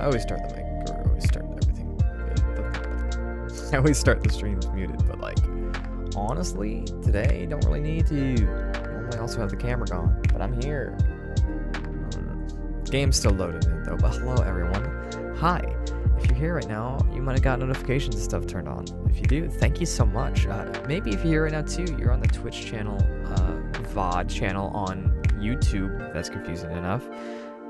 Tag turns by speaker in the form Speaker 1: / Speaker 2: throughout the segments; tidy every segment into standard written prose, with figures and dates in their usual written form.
Speaker 1: I always start the mic, or always start everything. I always start the streams muted, but like, honestly, today don't really need to. Normally also have the camera gone, but I'm here. Game's still loaded in though, but hello everyone. Hi. If you're here right now, you might have got notifications and stuff turned on. If you do, thank you so much. Maybe if you're here right now too, you're on the Twitch channel, VOD channel on YouTube, if that's confusing enough.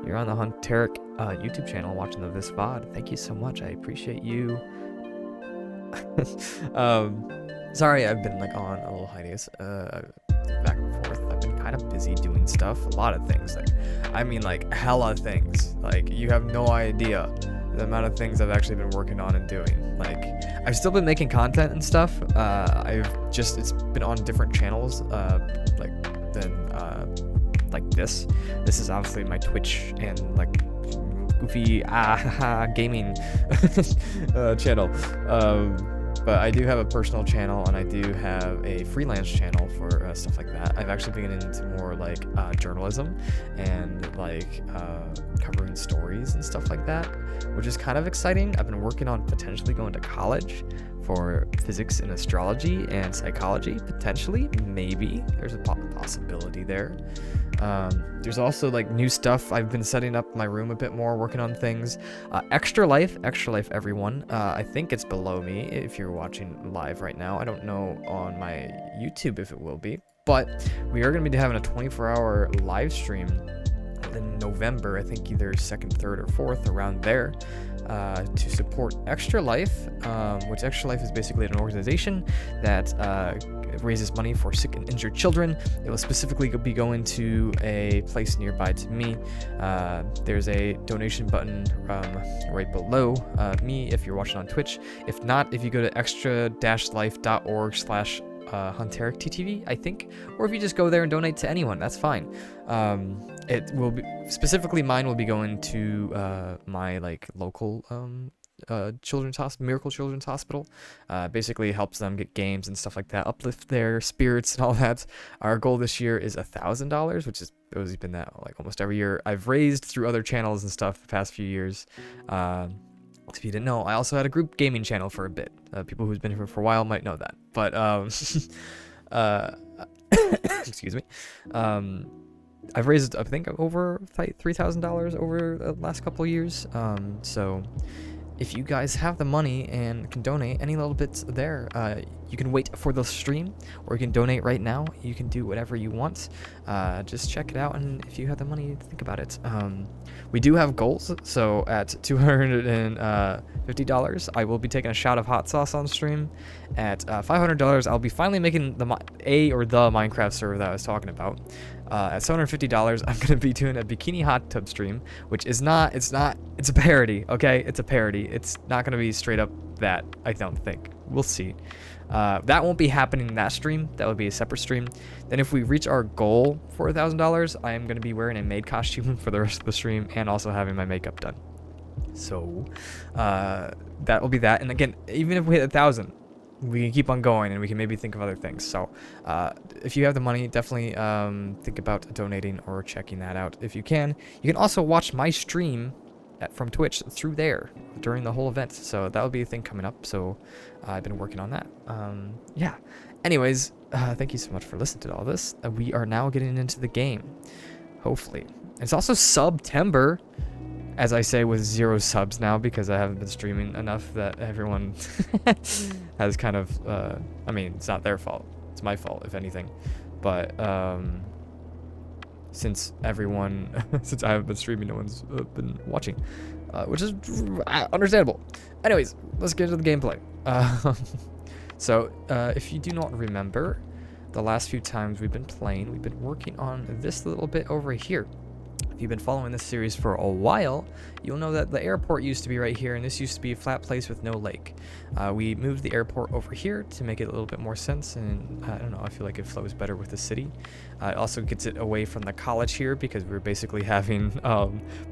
Speaker 1: You're on the Hunteric YouTube channel watching this VOD. Thank you so much. I appreciate you. Sorry, I've been like on a little hiatus, back and forth. I've been kind of busy doing stuff, a lot of things. Like, I mean, like hella things. Like, you have no idea the amount of things I've actually been working on and doing. Like, I've still been making content and stuff. It's been on different channels, like this. This is obviously my Twitch and like goofy gaming channel. But I do have a personal channel and I do have a freelance channel for stuff like that. I've actually been into more like journalism and like covering stories and stuff like that, which is kind of exciting. I've been working on potentially going to college for physics and astrology and psychology, potentially, maybe. There's a possibility there. There's also like new stuff. I've been setting up my room a bit more, working on things. Extra life everyone. I think it's below me if you're watching live right now. I don't know on my YouTube if it will be, but we are going to be having a 24-hour live stream in November, I think either 2nd, 3rd, or 4th, around there, to support Extra Life, which Extra Life is basically an organization that raises money for sick and injured children. It will specifically be going to a place nearby to me. There's a donation button right below me if you're watching on Twitch. If not, if you go to extra-life.org/HuntericTTV, I think, or if you just go there and donate to anyone, that's fine. It will be specifically, mine will be going to my like local children's hospital, Miracle Children's Hospital. Basically helps them get games and stuff like that, uplift their spirits and all that. Our goal this year is $1,000, which is always been that like almost every year I've raised through other channels and stuff the past few years. If you didn't know, I also had a group gaming channel for a bit. People who's been here for a while might know that, but excuse me. I've raised, I think, over $3,000 over the last couple of years. So if you guys have the money and can donate any little bits there, you can wait for the stream, or you can donate right now. You can do whatever you want. Just check it out, and if you have the money, think about it. We do have goals, so at $250, I will be taking a shot of hot sauce on stream. At $500, I'll be finally making the Minecraft server that I was talking about. At $750, I'm going to be doing a bikini hot tub stream, which is it's a parody, okay? It's a parody. It's not going to be straight up that, I don't think. We'll see. That won't be happening in that stream. That would be a separate stream. Then if we reach our goal for $1,000, I am going to be wearing a maid costume for the rest of the stream and also having my makeup done. So that will be that. And again, even if we hit 1,000, we can keep on going and we can maybe think of other things. So if you have the money, definitely think about donating or checking that out if you can. You can also watch my stream from Twitch through there during the whole event. So that will be a thing coming up. So I've been working on that. Yeah. Anyways, thank you so much for listening to all this. We are now getting into the game. Hopefully. It's also September, as I say, with 0 subs now because I haven't been streaming enough that everyone has kind of, I mean, it's not their fault. It's my fault, if anything. But since I haven't been streaming, no one's been watching, which is understandable. Anyways, let's get into the gameplay. So if you do not remember, the last few times we've been playing, we've been working on this little bit over here. If you've been following this series for a while, you'll know that the airport used to be right here, and this used to be a flat place with no lake. We moved the airport over here to make it a little bit more sense, and I don't know, I feel like it flows better with the city. It also gets it away from the college here, because we're basically having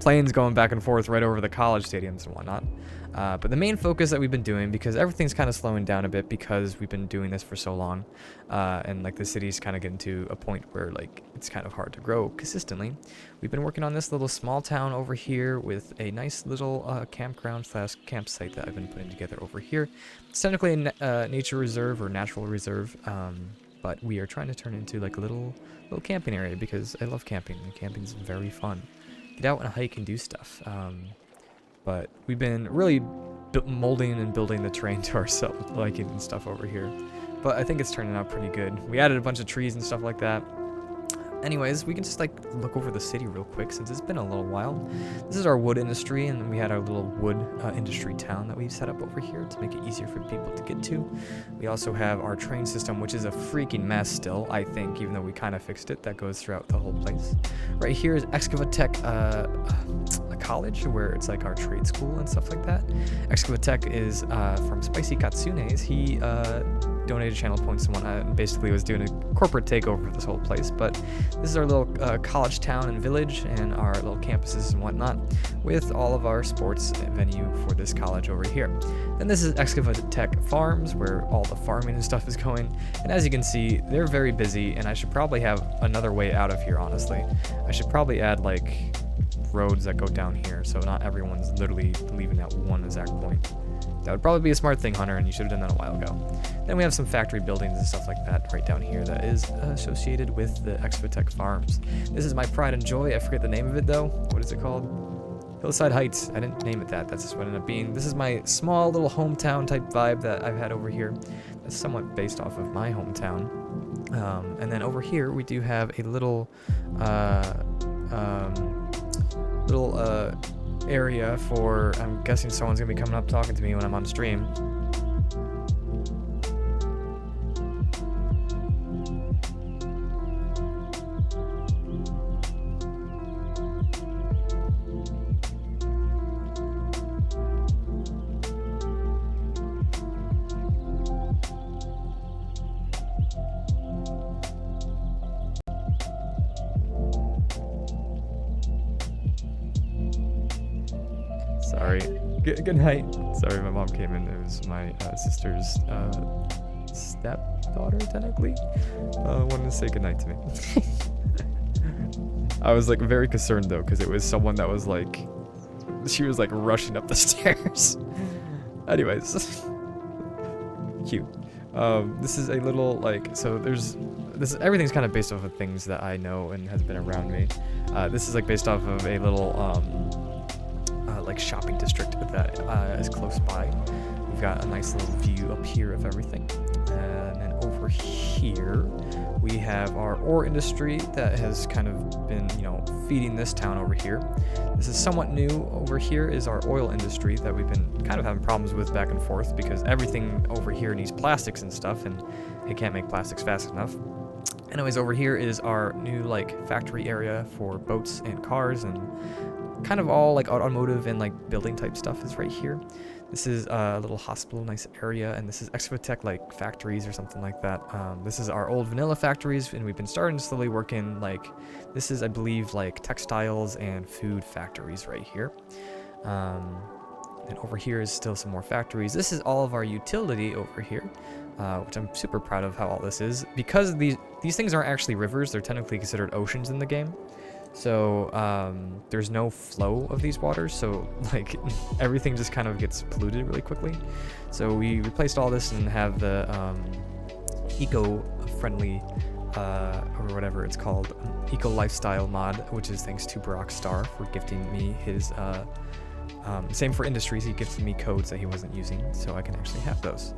Speaker 1: planes going back and forth right over the college stadiums and whatnot. But the main focus that we've been doing, because everything's kind of slowing down a bit because we've been doing this for so long, and like the city's kind of getting to a point where like it's kind of hard to grow consistently, we've been working working on this little small town over here with a nice little campground slash campsite that I've been putting together over here. It's technically a nature reserve or natural reserve, but we are trying to turn it into like a little camping area because I love camping, and camping's very fun. Get out and hike and do stuff. But we've been really molding and building the terrain to our liking and stuff over here. But I think it's turning out pretty good. We added a bunch of trees and stuff like that. Anyways, we can just like look over the city real quick since it's been a little while. This is our wood industry, and we had our little wood industry town that we've set up over here to make it easier for people to get to. We also have our train system, which is a freaking mess still, I think, even though we kind of fixed it. That goes throughout the whole place. Right here is Excavatech, a college where it's like our trade school and stuff like that. Excavatech is from Spicy Katsune's. He donated channel points to one and basically was doing a corporate takeover of this whole place. But this is our little college town and village and our little campuses and whatnot with all of our sports venue for this college over here. Then this is Excavatech Farms, where all the farming and stuff is going. And as you can see, they're very busy, and I should probably have another way out of here, honestly. I should probably add like roads that go down here so not everyone's literally leaving at one exact point. That would probably be a smart thing, Hunter, and you should have done that a while ago. Then we have some factory buildings and stuff like that right down here that is associated with the Excavatech Farms. This is my pride and joy. I forget the name of it, though. What is it called? Hillside Heights. I didn't name it that. That's just what it ended up being. This is my small little hometown type vibe that I've had over here. That's somewhat based off of my hometown. And then over here, we do have a little area for, I'm guessing someone's gonna be coming up talking to me when I'm on stream. Sorry. Good night. Sorry, my mom came in. It was my sister's stepdaughter, technically. Wanted to say goodnight to me. I was like very concerned though, because it was someone that was like, she was like rushing up the stairs. Anyways, cute. This is a little like, so everything's kind of based off of things that I know and has been around me. This is like based off of a little like shopping district that is close by. We've got a nice little view up here of everything. And then over here, we have our ore industry that has kind of been, feeding this town over here. This is somewhat new. Over here is our oil industry that we've been kind of having problems with back and forth because everything over here needs plastics and stuff, and they can't make plastics fast enough. Anyways, over here is our new like factory area for boats and cars, and kind of all like automotive and like building type stuff is right here. This is a little hospital, nice area, and this is Excavatech like factories or something like that. This is our old vanilla factories, and we've been starting to slowly work in like, this is I believe like textiles and food factories right here. And over here is still some more factories. This is all of our utility over here, which I'm super proud of how all this is. Because these things aren't actually rivers, they're technically considered oceans in the game. So there's no flow of these waters, so like everything just kind of gets polluted really quickly. So we replaced all this and have the eco-friendly or whatever it's called, eco lifestyle mod, which is thanks to Brock Star for gifting me his same for industries. He gifted me codes that he wasn't using, so I can actually have those.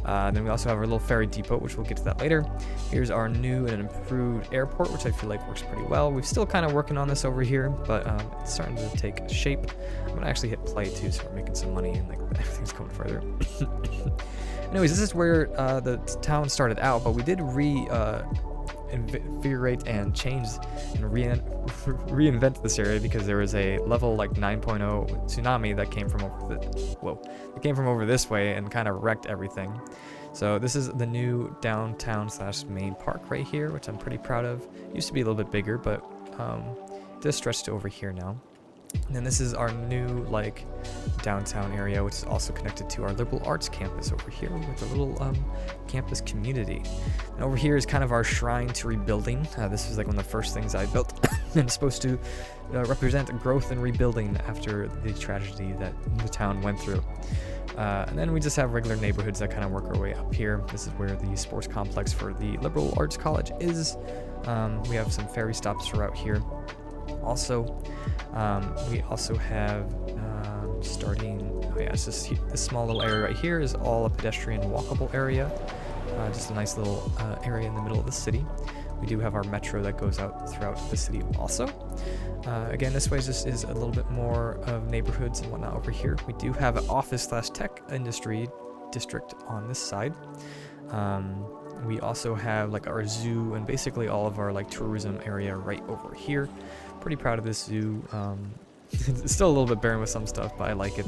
Speaker 1: Then we also have our little ferry depot, which we'll get to that later. Here's our new and improved airport, which I feel like works pretty well. We're still kind of working on this over here, but it's starting to take shape. I'm gonna actually hit play too, so we're making some money and like everything's going further. Anyways, this is where the town started out, but we did invigorate and change and reinvent this area because there was a level like 9.0 tsunami that came from over this way and kind of wrecked everything. So this is the new downtown slash main park right here, which I'm pretty proud of. Used to be a little bit bigger, but it does stretch to over here now. And then this is our new like downtown area, which is also connected to our liberal arts campus over here with a little campus community. And over here is kind of our shrine to rebuilding. This was like one of the first things I built and it's supposed to represent growth and rebuilding after the tragedy that the town went through. And then we just have regular neighborhoods that kind of work our way up here. This is where the sports complex for the liberal arts college is. We have some ferry stops throughout here. Also, we also have this small little area right here is all a pedestrian walkable area. Just a nice little area in the middle of the city. We do have our metro that goes out throughout the city also. Again, this way just is a little bit more of neighborhoods and whatnot over here. We do have an office/tech industry district on this side. We also have like our zoo and basically all of our like tourism area right over here. Pretty proud of this zoo. It's still a little bit barren with some stuff, but I like it.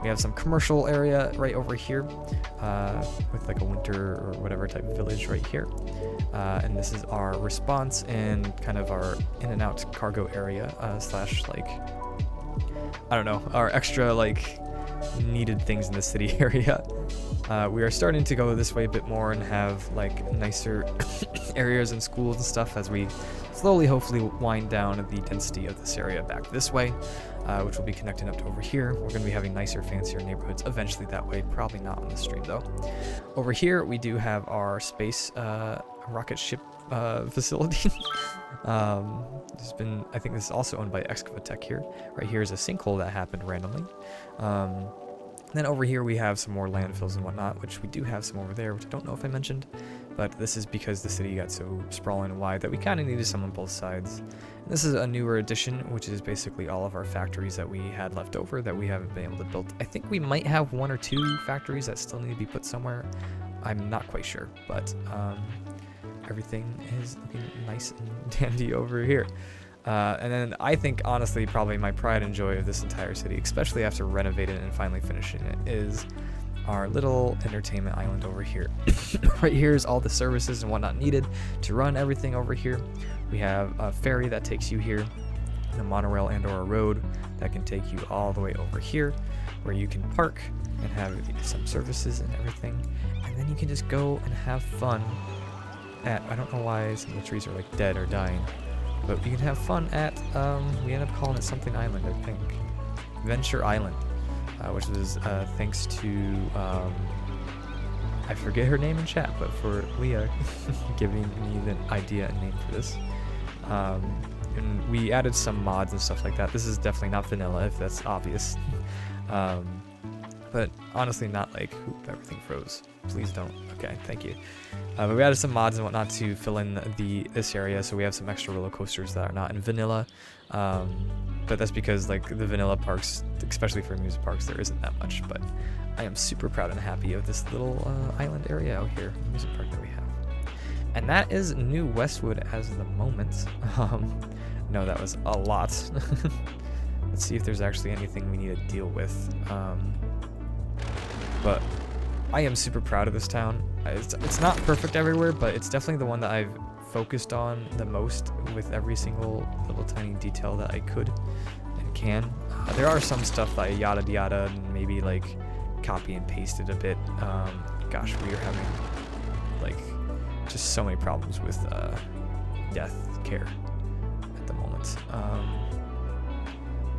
Speaker 1: We have some commercial area right over here with like a winter or whatever type of village right here. And this is our response and kind of our in and out cargo area slash like, I don't know, our extra like needed things in the city area. We are starting to go this way a bit more and have like nicer areas and schools and stuff as we slowly hopefully wind down the density of this area back this way, which will be connecting up to over here. We're going to be having nicer, fancier neighborhoods eventually that way, probably not on the stream though. Over here we do have our space rocket ship facility. I think this is also owned by Excavatech here. Right here is a sinkhole that happened randomly. Then over here we have some more landfills and whatnot, which we do have some over there, which I don't know if I mentioned, but this is because the city got so sprawling and wide that we kind of needed some on both sides. And this is a newer addition, which is basically all of our factories that we had left over that we haven't been able to build. I think we might have 1 or 2 factories that still need to be put somewhere. I'm not quite sure, but everything is looking nice and dandy over here. And then I think, honestly, probably my pride and joy of this entire city, especially after renovating it and finally finishing it, is our little entertainment island over here. Right here is all the services and whatnot needed to run everything over here. We have a ferry that takes you here, and a monorail and or a road that can take you all the way over here, where you can park and have some services and everything. And then you can just go and have fun at, I don't know why some of the trees are like dead or dying, but we can have fun at, we end up calling it something island, I think. Venture Island, which was thanks to, I forget her name in chat, but for Leah giving me the idea and name for this. And we added some mods and stuff like that. This is definitely not vanilla, if that's obvious. But honestly, not like, oop, everything froze. Please don't. Okay, thank you. But we added some mods and whatnot to fill in this area, so we have some extra roller coasters that are not in vanilla. But that's because like the vanilla parks, especially for amusement parks, there isn't that much. But I am super proud and happy of this little island area out here, amusement park that we have. And that is New Westwood as the moment. No, that was a lot. Let's see if there's actually anything we need to deal with. But I am super proud of this town. It's not perfect everywhere, but it's definitely the one that I've focused on the most with every single little tiny detail that I could and can. There are some stuff that I yada yada and maybe like copy and pasted a bit. Gosh, we are having like just so many problems with death care at the moment.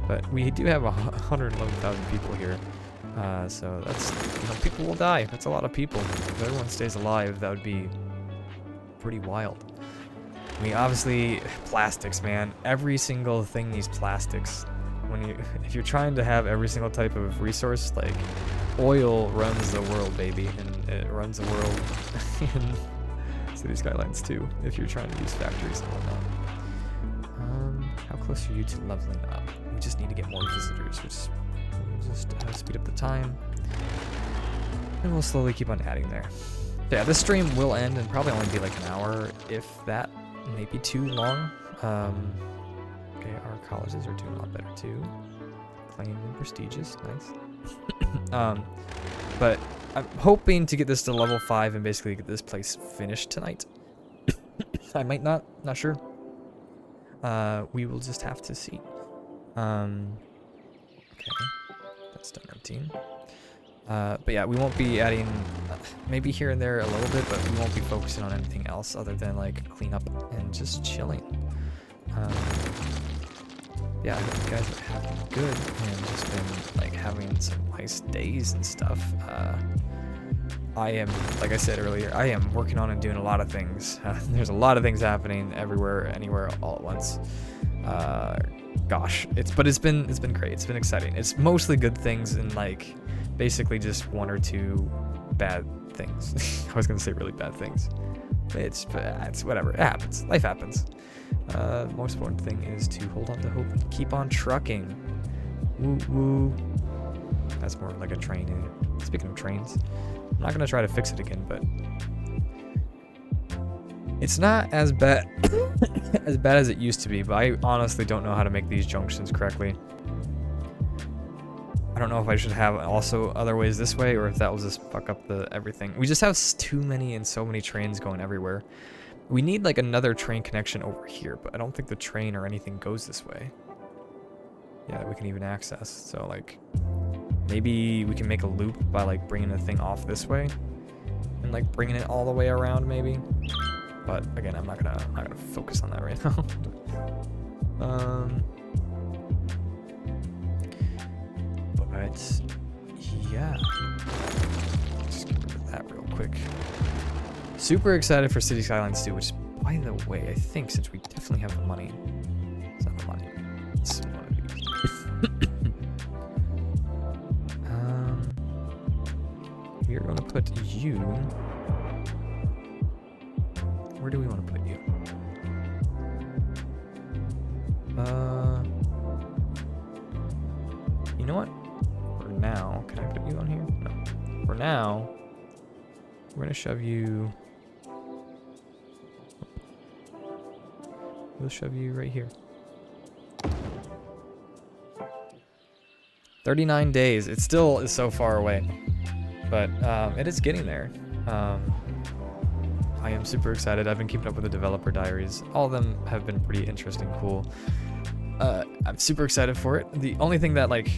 Speaker 1: But we do have 111,000 people here. So that's, people will die. That's a lot of people. If everyone stays alive, that would be pretty wild. I mean, obviously, plastics, man. Every single thing needs plastics. If you're trying to have every single type of resource, like oil runs the world, baby, and it runs the world in City Skylines too. If you're trying to use factories and whatnot. How close are you to leveling up? We just need to get more visitors, which we'll just speed up the time, and we'll slowly keep on adding there. Yeah, this stream will end and probably only be like an hour, if that, maybe too long. Okay, our colleges are doing a lot better too. Claimed and prestigious, nice. But I'm hoping to get this to level 5 and basically get this place finished tonight. I might not sure. We will just have to see. Okay, that's done emptying. But yeah, we won't be adding, maybe here and there a little bit, but we won't be focusing on anything else other than like cleanup and just chilling. Yeah, I hope you guys are having good and just been like having some nice days and stuff. I am, like I said earlier, I am working on and doing a lot of things. There's a lot of things happening everywhere, anywhere, all at once. Gosh, it's been great. It's been exciting. It's mostly good things and like basically just one or two bad things. I was gonna say really bad things. It's whatever. It happens. Life happens. The most important thing is to hold on to hope and keep on trucking. Woo woo. That's more like a train. Speaking of trains, I'm not gonna try to fix it again, but it's not as bad as it used to be. But I honestly don't know how to make these junctions correctly. I don't know if I should have also other ways this way, or if that will just fuck up everything. We just have too many and so many trains going everywhere. We need like another train connection over here, but I don't think the train or anything goes this way. Yeah, that we can even access. So like, maybe we can make a loop by like bringing the thing off this way, and like bringing it all the way around maybe. But again, I'm not gonna focus on that right now. But yeah, just get rid of that real quick. Super excited for City Skylines 2, which, by the way, I think since we definitely have the money, it's not the money, it's one of these. We are going to put you. Where do we want to put you? You know what? For now, can I put you on here? No. For now, we're gonna shove you. We'll shove you right here. 39 days. It still is so far away, but it is getting there. I am super excited. I've been keeping up with the developer diaries. All of them have been pretty interesting, cool. I'm super excited for it. The only thing that like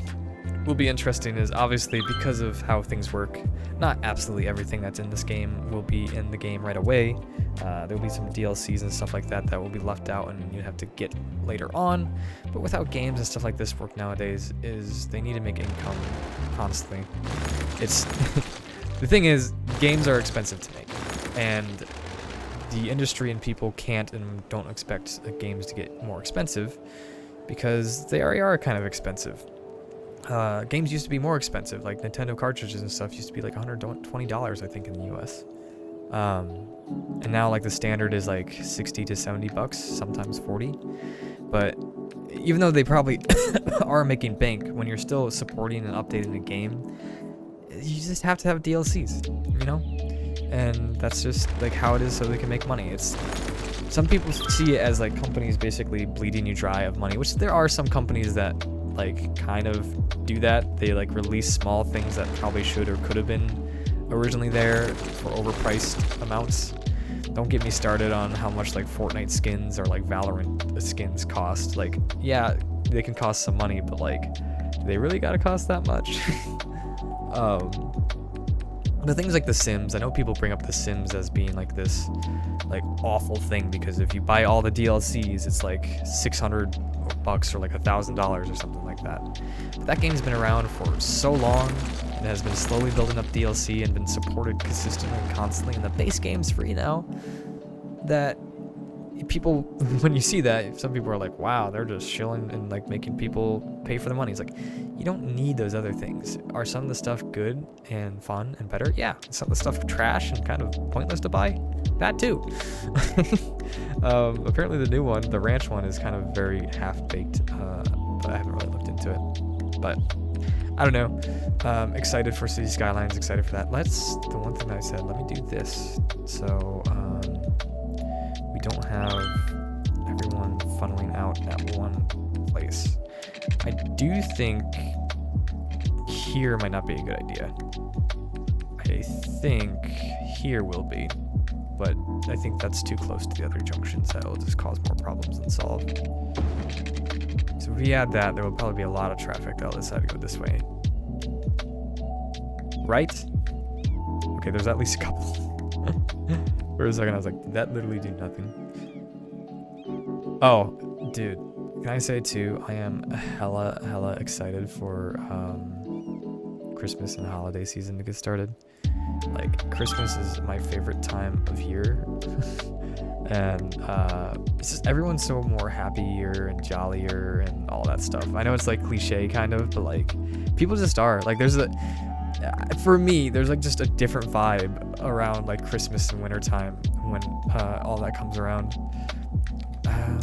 Speaker 1: will be interesting is obviously because of how things work, not absolutely everything that's in this game will be in the game right away. There'll be some DLCs and stuff like that that will be left out and you have to get later on. But with how games and stuff like this work nowadays is they need to make income constantly. It's the thing is, games are expensive to make, and the industry and people can't and don't expect games to get more expensive because they already are kind of expensive. Games used to be more expensive, like Nintendo cartridges and stuff used to be like $120, I think, in the US. And now like the standard is like 60 to 70 bucks, sometimes 40. But even though they probably are making bank, when you're still supporting and updating the game, you just have to have DLCs, you know? And that's just like how it is so they can make money. Some people see it as like companies basically bleeding you dry of money, which there are some companies that like kind of do that. They like release small things that probably should or could have been originally there for overpriced amounts. Don't get me started on how much like Fortnite skins or like Valorant skins cost. Like, yeah, they can cost some money, but like, do they really gotta cost that much? The things like The Sims, I know people bring up The Sims as being like this like awful thing because if you buy all the DLCs, it's like $600 or like $1,000 or something like that. But that game's been around for so long and has been slowly building up DLC and been supported consistently and constantly, and the base game's free now, that people, when you see that, some people are like, wow, they're just chilling and like making people pay for the money. It's like, you don't need those other things. Are some of the stuff good and fun and better? Yeah. Some of the stuff trash and kind of pointless to buy? That too. Apparently the new one, the ranch one, is kind of very half-baked, but I haven't really looked into it. But I don't know. Excited for City Skylines, excited for that. The one thing I said, let me do this. So, we don't have everyone funneling out at one place. I do think here might not be a good idea. I think here will be. but I think that's too close to the other junctions. That will just cause more problems than solve. So if we add that, there will probably be a lot of traffic that'll decide to go this way. Right? Okay, there's at least a couple. For a second, I was like, did that literally do nothing? Oh, dude. Can I say too, I am hella excited for Christmas and holiday season to get started. Like, Christmas is my favorite time of year. And it's just everyone's so more happier and jollier and all that stuff. I know it's like cliche kind of, but like people just are. Like for me, there's like just a different vibe around like Christmas and wintertime when all that comes around. I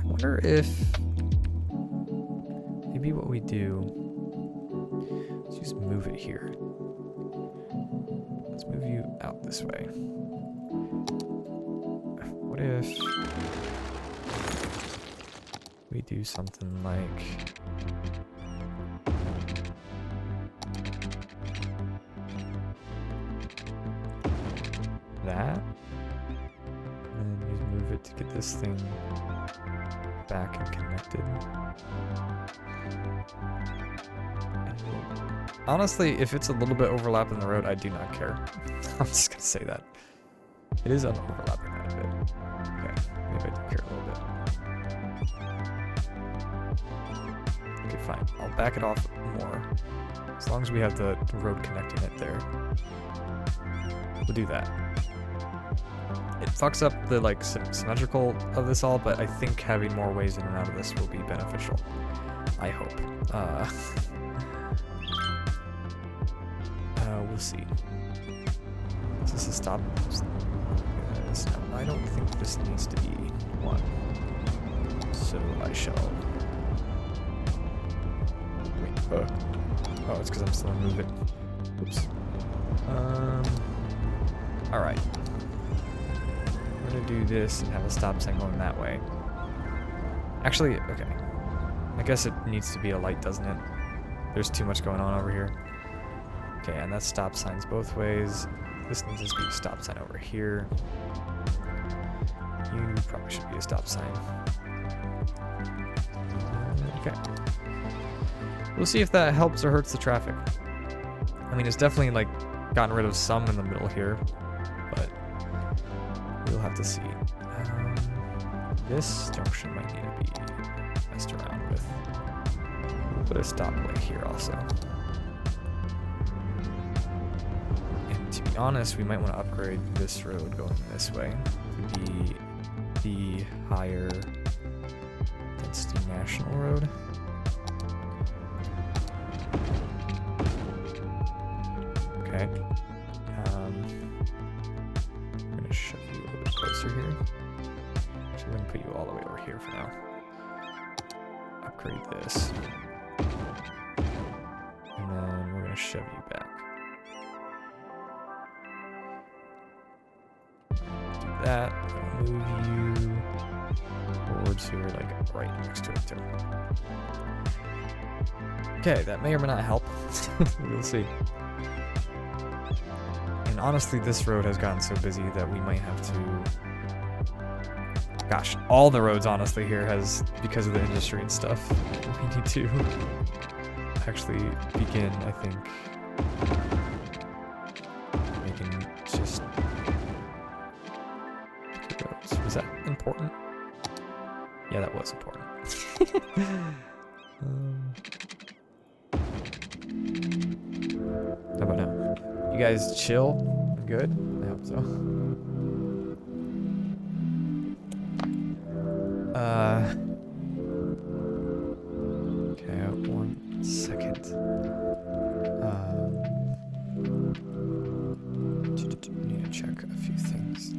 Speaker 1: wonder if maybe what we do, let's just move it here. Let's move you out this way. What if we do something like that? And then just move it to get this thing back and connected. And honestly, if it's a little bit overlapping the road, I do not care. I'm just gonna say that. It is overlapping that a bit. Okay, maybe I do care a little bit. Okay, fine. I'll back it off more. As long as we have the road connecting it there. We'll do that. It fucks up the like symmetrical of this all, but I think having more ways in and out of this will be beneficial. I hope. We'll see. Is this a stop? No, I don't think this needs to be one. So I shall. Wait. Oh, it's because I'm still moving. Oops. All right. I'm gonna do this and have a stop sign going that way. Actually, okay. I guess it needs to be a light, doesn't it? There's too much going on over here. Okay, and that's stop signs both ways. This needs to be a stop sign over here. You probably should be a stop sign. Okay. We'll see if that helps or hurts the traffic. I mean, it's definitely like gotten rid of some in the middle here, but we'll have to see. This junction might need to be messed around with. We'll put a stoplight here also. And to be honest, we might want to upgrade this road going this way to be the higher density national road. Okay. I'm gonna shove you a little bit closer here. So we're gonna put you all the way over here for now. Upgrade this. And then we're gonna shove you back. Do that. Move you towards here, like right next to it too. Okay, that may or may not help. We'll see. And honestly, this road has gotten so busy that we might have to... Gosh, all the roads honestly here has, because of the industry and stuff, we need to actually begin, I think, making just roads. Was that important? Yeah, that was important. How about now? You guys chill? Good? I hope so. Okay, 1 second. Need to check a few things.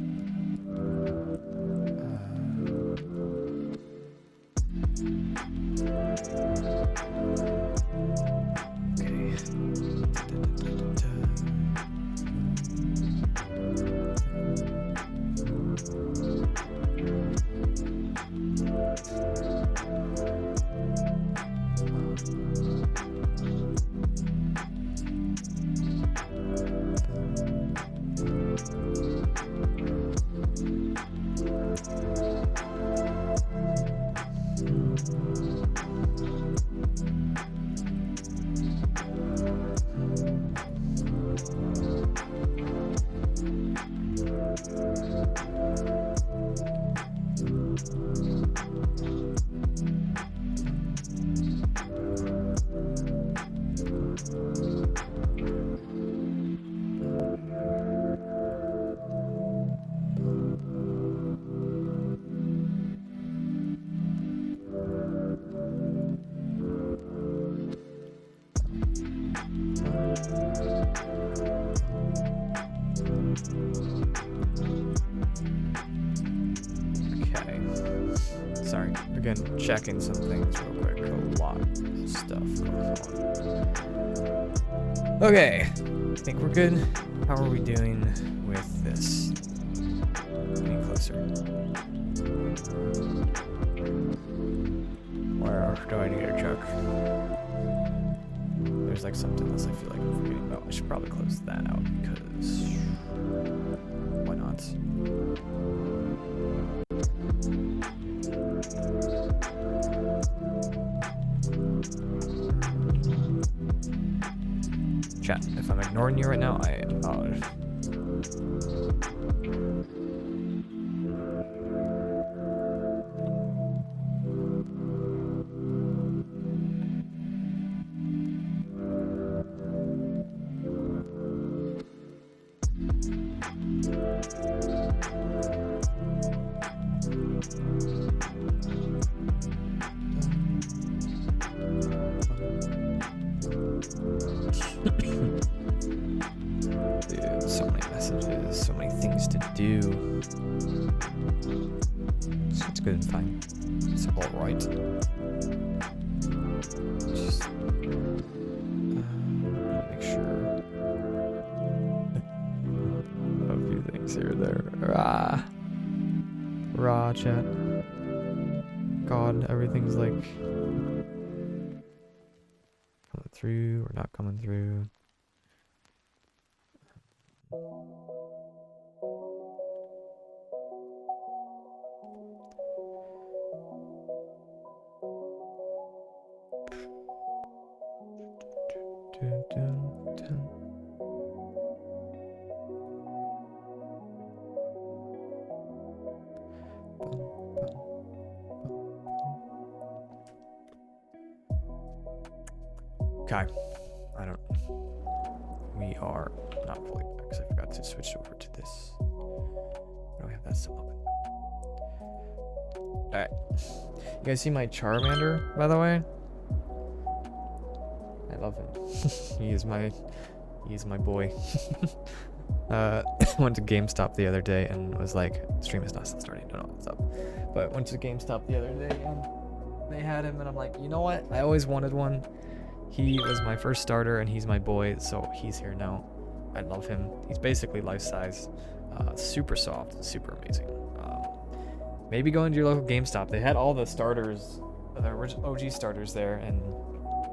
Speaker 1: again, checking some things real quick. A lot of stuff going on. Okay, I think we're good. How are we doing with this? Getting closer. Where else do I need to check? There's like something else I feel like I'm forgetting about. I should probably close that out because why not? Chat, if I'm ignoring you right now, I apologize. Dude, so many messages, so many things to do. So it's good and fine. It's all right. Just make sure. A few things here or there. Raw chat. God, everything's like coming through or not coming through. Okay, we are not fully back because I forgot to switch over to this. I don't have that still open. Alright, you guys see my Charmander, by the way? I love him. He is my boy. Went to GameStop the other day and was like, stream is not still starting, don't know what's up. But went to GameStop the other day and they had him and I'm like, you know what? I always wanted one. He was my first starter and he's my boy, so he's here now. I love him. He's basically life-size, super soft, super amazing. Maybe go into your local GameStop. They had all the starters, the original OG starters there, and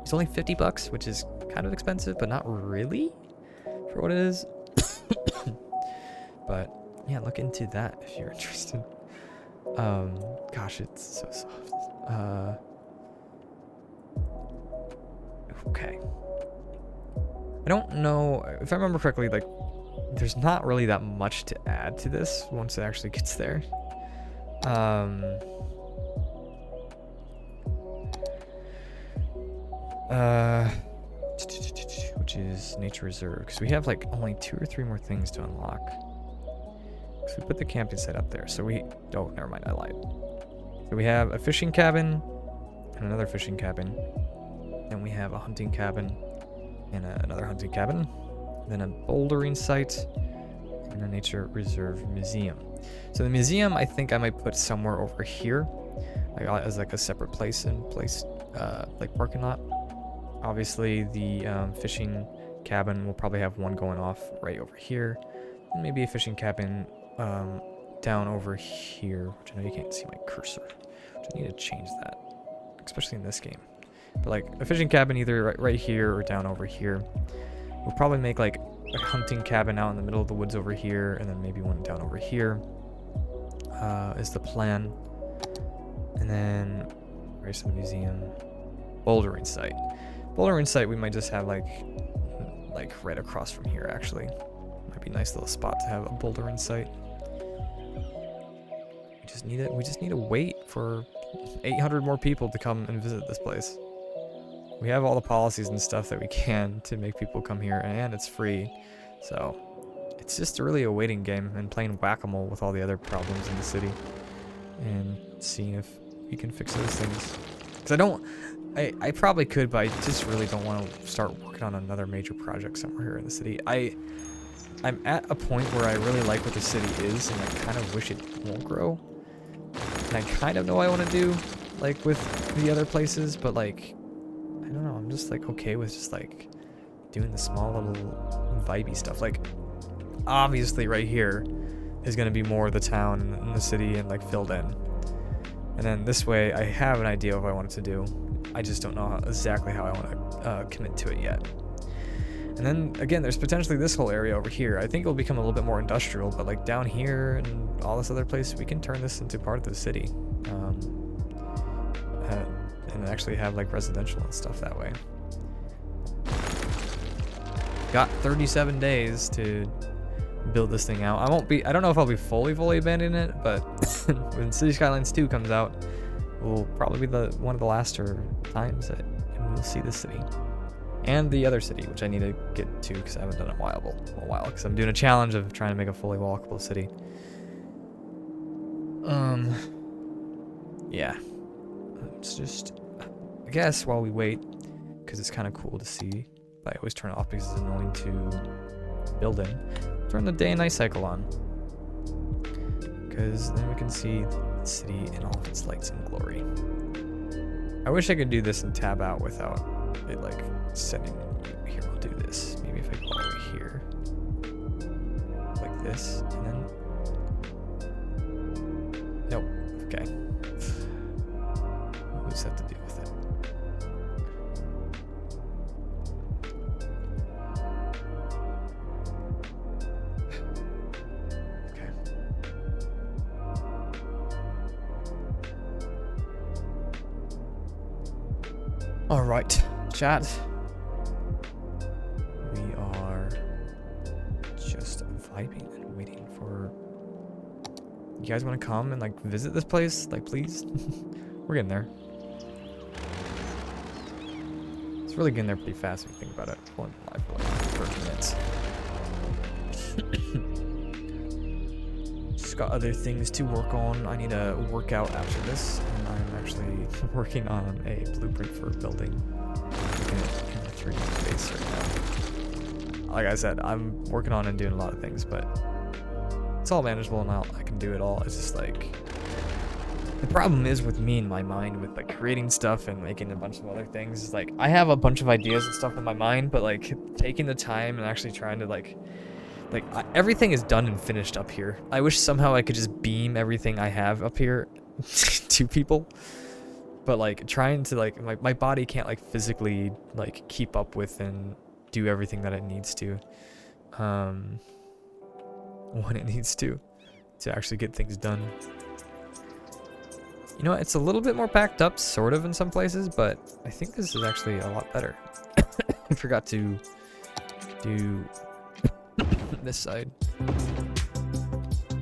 Speaker 1: it's only $50, which is kind of expensive, but not really for what it is. But yeah, look into that if you're interested. Gosh, it's so soft. Okay. I don't know if I remember correctly, like there's not really that much to add to this once it actually gets there. Which is nature reserve, because we have like only 2 or 3 more things to unlock. So we put the camping site up there. So we never mind, I lied. So we have a fishing cabin and another fishing cabin. Then we have a hunting cabin and another hunting cabin. Then a bouldering site and a nature reserve museum. So the museum, I think I might put somewhere over here, like as like a separate place like parking lot. Obviously, the fishing cabin will probably have one going off right over here, and maybe a fishing cabin down over here, which I know you can't see my cursor, which I need to change that, especially in this game. But like a fishing cabin either right here or down over here. We'll probably make like a hunting cabin out in the middle of the woods over here, and then maybe one down over here is the plan. And then where's the museum? Bouldering site. Bouldering site we might just have like right across from here actually. Might be a nice little spot to have a bouldering site. We just need to wait for 800 more people to come and visit this place. We have all the policies and stuff that we can to make people come here, and it's free. So it's just really a waiting game and playing whack-a-mole with all the other problems in the city and seeing if we can fix those things. Because I probably could, but I just really don't want to start working on another major project somewhere here in the city. I'm at a point where I really like what the city is, and I kind of wish it won't grow. And I kind of know what I want to do, like with the other places, but like I don't know, I'm just like okay with just like doing the small little vibey stuff. Like obviously right here is going to be more of the town and the city and like filled in, and then this way I have an idea of what I want it to do. I just don't know exactly how I want to commit to it yet. And then again, there's potentially this whole area over here. I think it'll become a little bit more industrial, but like down here and all this other place, we can turn this into part of the city, and actually have like residential and stuff that way. Got 37 days to build this thing out. I don't know if I'll be fully abandoning it, but when City Skylines 2 comes out, will probably be one of the last times that we'll see the city. And the other city, which I need to get to because I haven't done it in a while, because I'm doing a challenge of trying to make a fully walkable city. Yeah. It's just, I guess while we wait, because it's kind of cool to see, but I always turn it off because it's annoying to build in. Turn the day and night cycle on, because then we can see the city in all of its lights and glory. I wish I could do this and tab out without it like setting. Here, I'll do this. Maybe if I go all the way here, like this, and then nope. Okay, we'll just have to deal with it. All right, chat. We are just vibing and waiting for you guys. Want to come and like visit this place? Like, please. We're getting there. It's really getting there pretty fast if you think about it. Going live for like 30 minutes. Just got other things to work on. I need to work out after this. I'm actually working on a blueprint for building in a 3D space right now. Like I said, I'm working on and doing a lot of things, but it's all manageable and I can do it all. It's just like, the problem is with me in my mind with like creating stuff and making a bunch of other things is like, I have a bunch of ideas and stuff in my mind, but like taking the time and actually trying to everything is done and finished up here. I wish somehow I could just beam everything I have up here to people, but like trying to like my body can't like physically like keep up with and do everything that it needs to when it needs to actually get things done. You know, it's a little bit more packed up sort of in some places, but I think this is actually a lot better. I forgot to do this side.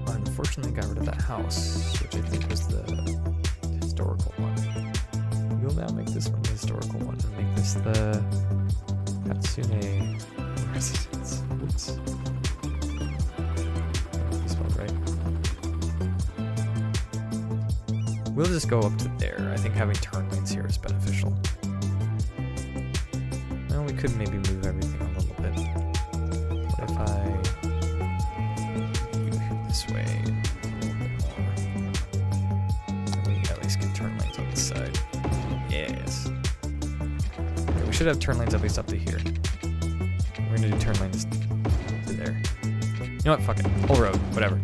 Speaker 1: Unfortunately got rid of that house, which I think was the historical one. We'll now make this one the historical one and make this the Hatsune residence. Oops. This one, right? We'll just go up to there. I think having turn lanes here is beneficial. Well, we could maybe move everything a little bit. What if I this way a little bit more? And we at least get turn lanes on this side. Yes. Okay, we should have turn lanes at least up to here. We're gonna do turn lanes to there. You know what? Fuck it. Whole road. Whatever.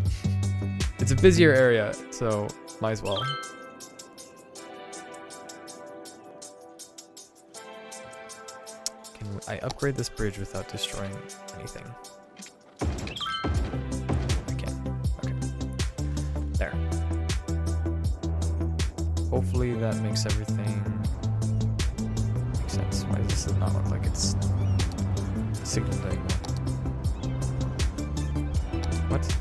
Speaker 1: It's a busier area, so might as well. Can I upgrade this bridge without destroying anything? There. Hopefully that makes everything make sense. Why does this not look like it's signaled anymore? What?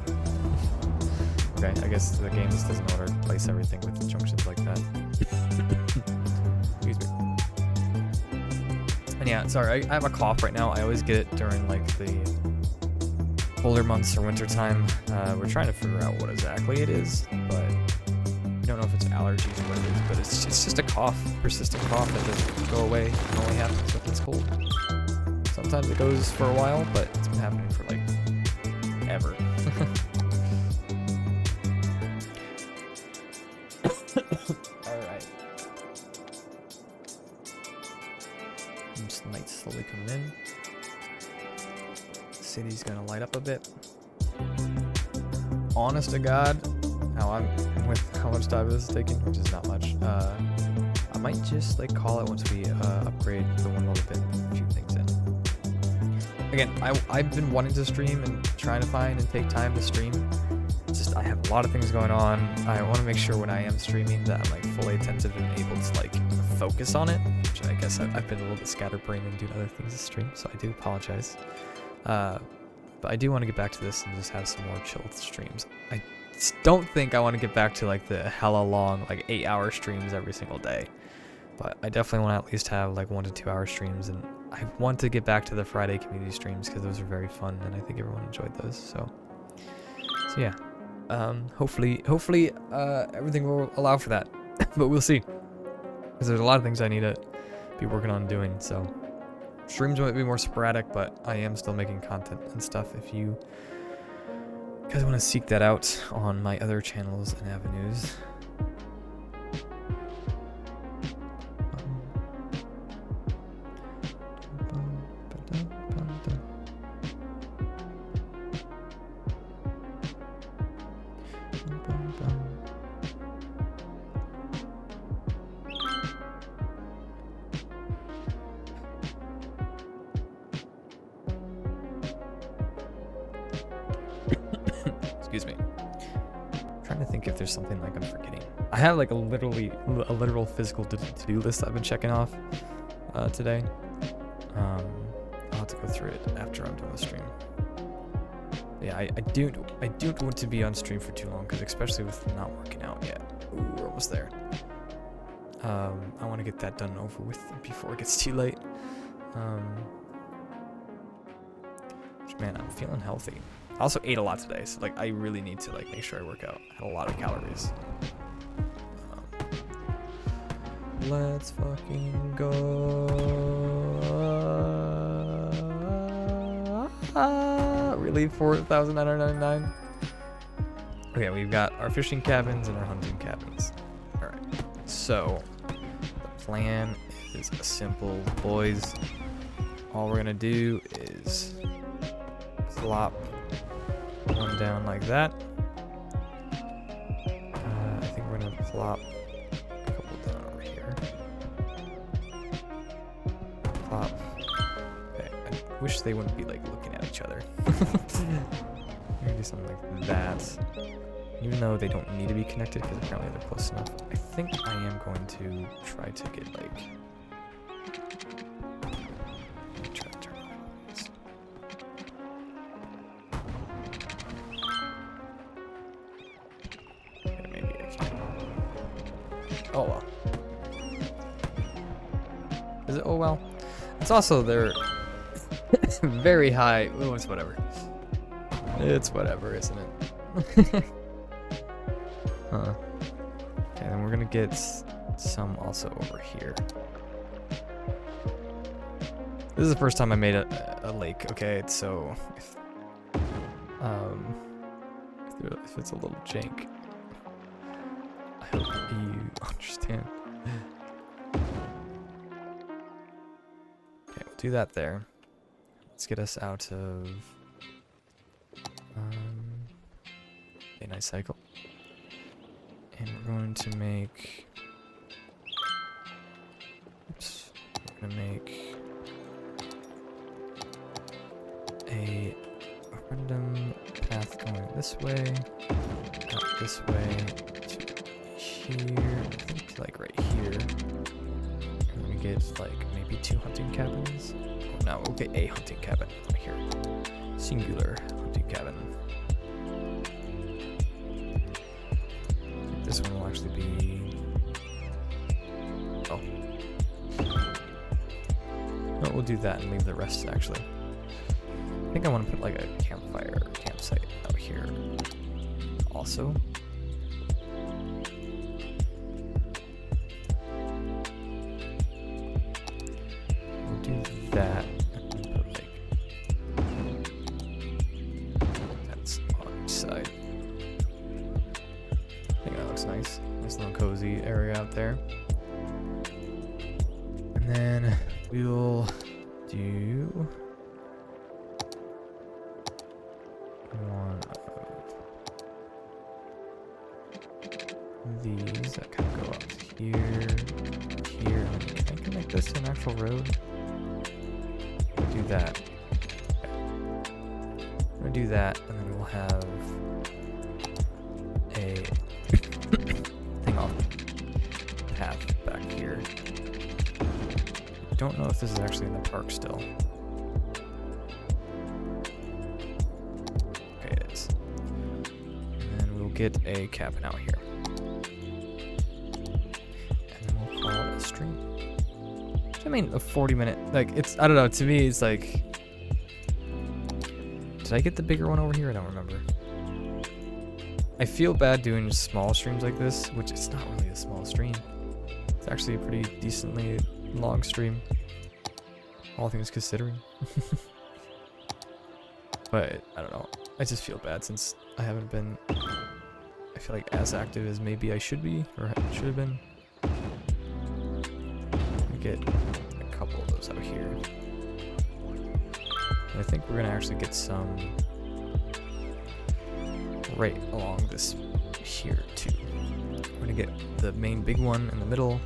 Speaker 1: Okay, I guess the game just doesn't know how to place everything with junctions like that. Excuse me. And yeah, sorry, I have a cough right now. I always get it during like the colder months or winter time. We're trying to figure out what exactly it is, but we don't know if it's allergies or what it is, but it's just a cough, persistent cough that doesn't go away. It only happens when it's cold. Sometimes it goes for a while, but it's been happening for like ever. Alright. city's gonna light up a bit. Honest to God, with how much time this is taking, which is not much. I might just like call it once we upgrade the one little bit, a few things in. Again, I've been wanting to stream and trying to find and take time to stream. It's just I have a lot of things going on. I want to make sure when I am streaming that I'm like fully attentive and able to like focus on it. Which I guess I've been a little bit scatterbrained and doing other things to stream, so I do apologize. But I do want to get back to this and just have some more chilled streams. I don't think I want to get back to like the hella long, like 8-hour streams every single day. But I definitely want to at least have like 1 to 2 hour streams, and I want to get back to the Friday community streams because those are very fun and I think everyone enjoyed those. So yeah, hopefully everything will allow for that, but we'll see. Because there's a lot of things I need to be working on doing. So streams might be more sporadic, but I am still making content and stuff. If you guys want to seek that out on my other channels and avenues. Excuse me. I'm trying to think if there's something like I'm forgetting. I have like a literal physical to-do list I've been checking off today. I'll have to go through it after I'm done with the stream. Yeah, I don't want to be on stream for too long, because especially with not working out yet. Ooh, we're almost there. I want to get that done over with before it gets too late. Man, I'm feeling healthy. I also ate a lot today, so like I really need to like make sure I work out. I had a lot of calories. Let's fucking go. Really, 4,999. Okay, we've got our fishing cabins and our hunting cabins. All right. So the plan is simple, boys. All we're gonna do is plop one down like that. I think we're gonna plop a couple down over here. Plop. Okay, I wish they wouldn't be like looking at each other. Maybe do something like that. Even though they don't need to be connected because apparently they're close enough. I think I am going to try to get like. Try to turn off this. Okay, maybe I can. Oh well. Is it? Oh well. It's also they're very high. Oh, it's whatever. It's whatever, isn't it? Huh. Okay, then we're gonna get some also over here. This is the first time I made a lake. Okay, so if it's a little jank, I hope you understand. Okay, we'll do that there. Let's get us out of a nice cycle. And we're going to make, oops, we're going to make a random path going this way, out this way, to here, I think like right here. And we get like maybe 2 hunting cabins. Oh no, we'll get a hunting cabin right here. Singular hunting cabin. This one will actually be. Oh. No, we'll do that and leave the rest actually. I think I want to put like a campfire or campsite out here also. We'll do that and put like. That's on each side. I think that looks nice. Nice little cozy area out there. And then we'll do these that kind of go up here, here. Can I connect this to an actual road? Do that. Okay. I'm gonna do that, and then we'll have a thing off path back here. Don't know if this is actually in the park still. Okay, it is. And then we'll get a cabin out here. And then we'll call it a stream. I mean, a 40-minute, like, it's, I don't know, to me, it's like, did I get the bigger one over here? I don't remember. I feel bad doing small streams like this, which it's not really a small stream. It's actually a pretty decently long stream, all things considering. But, I don't know, I just feel bad since I haven't been, I feel like, as active as maybe I should be, or should have been. Get a couple of those out here. And I think we're gonna actually get some right along this here too. We're gonna get the main big one in the middle.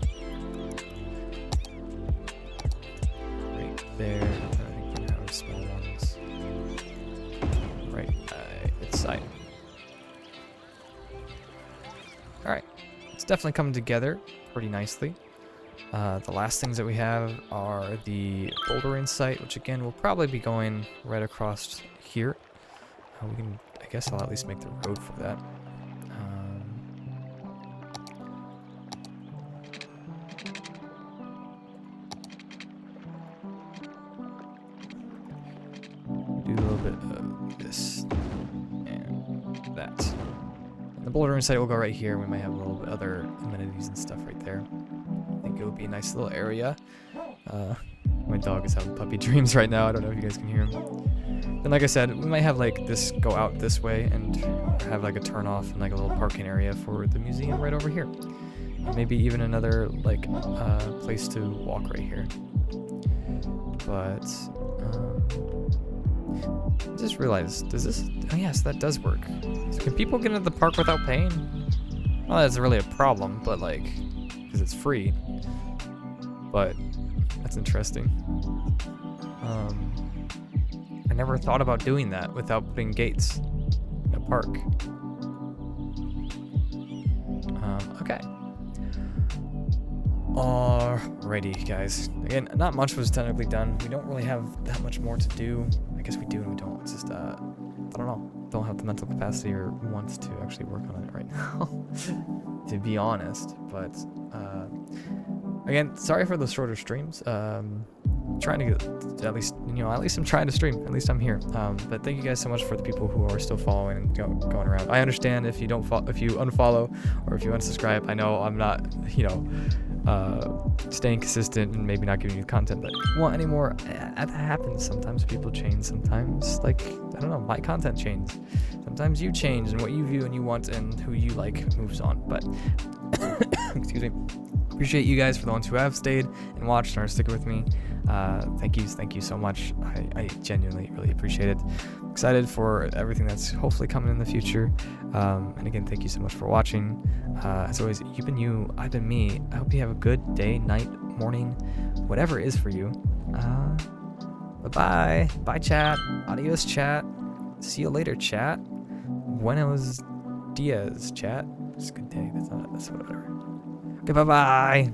Speaker 1: Right there. I think we're gonna have small ones right by its side. Alright. It's definitely coming together pretty nicely. The last things that we have are the bouldering site, which again will probably be going right across here. We can, I guess I'll at least make the road for that. Do a little bit of this and that. And the bouldering site will go right here. We might have a little bit other amenities and stuff right there. It would be a nice little area. My dog is having puppy dreams right now. I don't know if you guys can hear him. And like I said, we might have like this go out this way and have like a turn off and like a little parking area for the museum right over here. And maybe even another like place to walk right here. But I just realized, does this? Oh yes, that does work. So can people get into the park without paying? Well, that's really a problem, but like, because it's free. But that's interesting. I never thought about doing that without putting gates in a park. Okay. Alrighty, guys. Again, not much was technically done. We don't really have that much more to do. I guess we do and we don't. It's just, I don't know. Don't have the mental capacity or want to actually work on it right now, to be honest. But, again, sorry for the shorter streams. Trying to get at least, at least I'm trying to stream. At least I'm here. But thank you guys so much for the people who are still following and going around. I understand if you don't if you unfollow or if you unsubscribe. I know I'm not, staying consistent and maybe not giving you content that you want anymore. That happens. Sometimes people change. Sometimes, like, I don't know, my content changes. Sometimes you change and what you view and you want and who you like moves on. But excuse me. Appreciate you guys for the ones who have stayed and watched and are sticking with me. Thank you so much. I genuinely really appreciate it. Excited for everything that's hopefully coming in the future. And again, thank you so much for watching. As always, you've been you, I've been me. I hope you have a good day, night, morning, whatever it is for you. Bye-bye. Bye, chat. Adios, chat. See you later, chat. Buenos dias, chat. It's a good day. That's whatever. Okay, bye-bye.